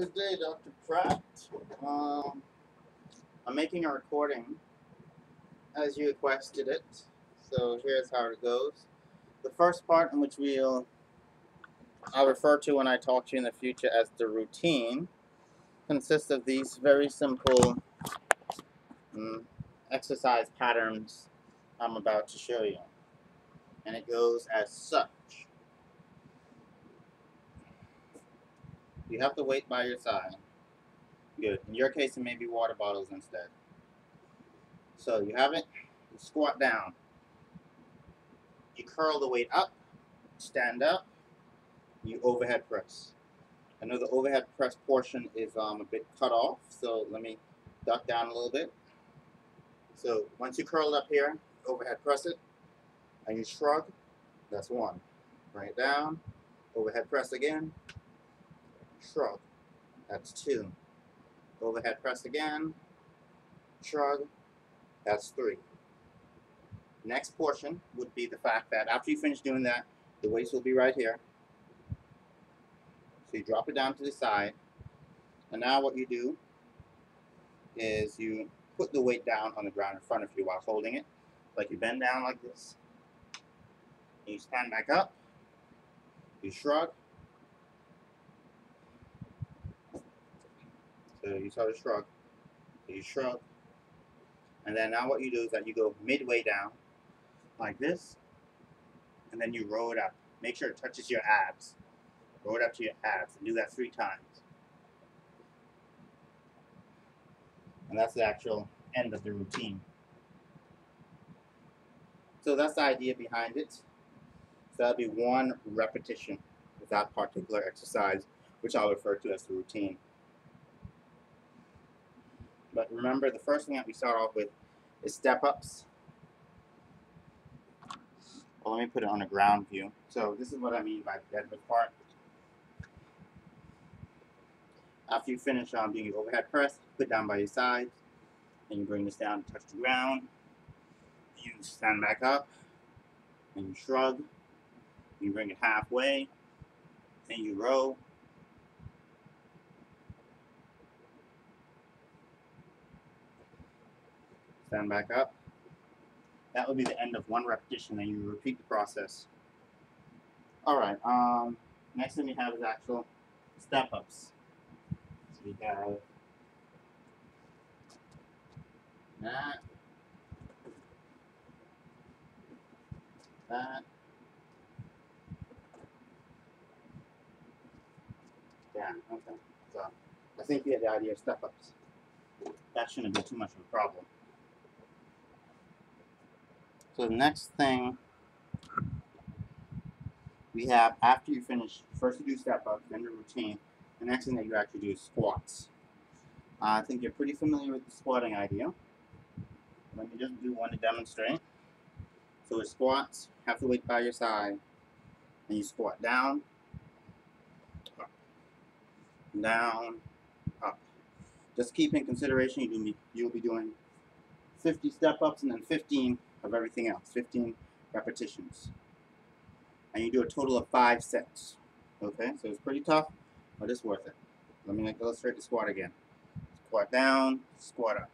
Good day, Dr. Pratt. I'm making a recording as you requested it. So here's how it goes. The first part, in which I'll refer to when I talk to you in the future as the routine, consists of these very simple exercise patterns I'm about to show you. And it goes as such. You have the weight by your side. Good. In your case, it may be water bottles instead. So you have it, you squat down. You curl the weight up, stand up, you overhead press. I know the overhead press portion is a bit cut off, so let me duck down a little bit. So once you curl it up here, overhead press it, and you shrug, that's one. Bring it down, overhead press again, shrug, that's two. Overhead press again, shrug, that's three. Next portion would be the fact that after you finish doing that, the weights will be right here. So you drop it down to the side, and now what you do is you put the weight down on the ground in front of you while holding it. Like you bend down like this, and you stand back up, you shrug. So you sort of shrug, so you shrug. And then now what you do is that you go midway down, like this, and then you roll it up. Make sure it touches your abs. Roll it up to your abs, and do that 3 times. And that's the actual end of the routine. So that's the idea behind it. So that'll be 1 repetition of that particular exercise, which I'll refer to as the routine. But remember, the first thing that we start off with is step-ups. Well, let me put it on a ground view. So this is what I mean by the deadlift part. After you finish doing your overhead press, put down by your sides, and you bring this down to touch the ground. You stand back up, and you shrug. You bring it halfway, and you row. Stand back up. That will be the end of 1 repetition, and you repeat the process. Alright, next thing we have is actual step-ups. So we have that, yeah, okay. So I think we had the idea of step-ups. That shouldn't be too much of a problem. So the next thing we have, after you finish, first you do step-ups, then your routine. The next thing that you actually do is squats. I think you're pretty familiar with the squatting idea. Let me just do one to demonstrate. So with squats, have the weight by your side, and you squat down, up, down, up. Just keep in consideration you'll be doing 50 step-ups and then 15 of everything else, 15 repetitions. And you do a total of 5 sets. Okay, so it's pretty tough, but it's worth it. Let me illustrate the squat again. Squat down, squat up.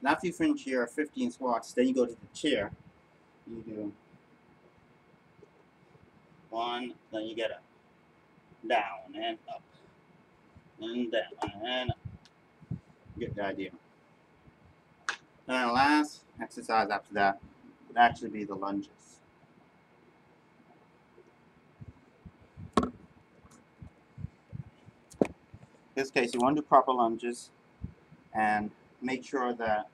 And after you finish your 15 squats, then you go to the chair. You do 1, then you get up, down and up, and down and up. You get the idea. And the last exercise after that would actually be the lunges. In this case, you want to do proper lunges and make sure that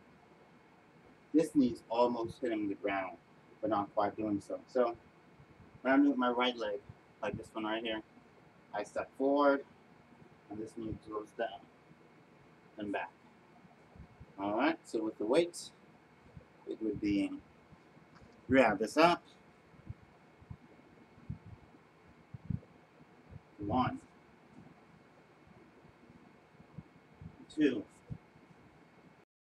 this knee is almost hitting the ground, but not quite doing so. So when I'm doing my right leg, like this one right here, I step forward, and this knee goes down and back. Alright, so with the weights, it would be grab this up. 1, 2,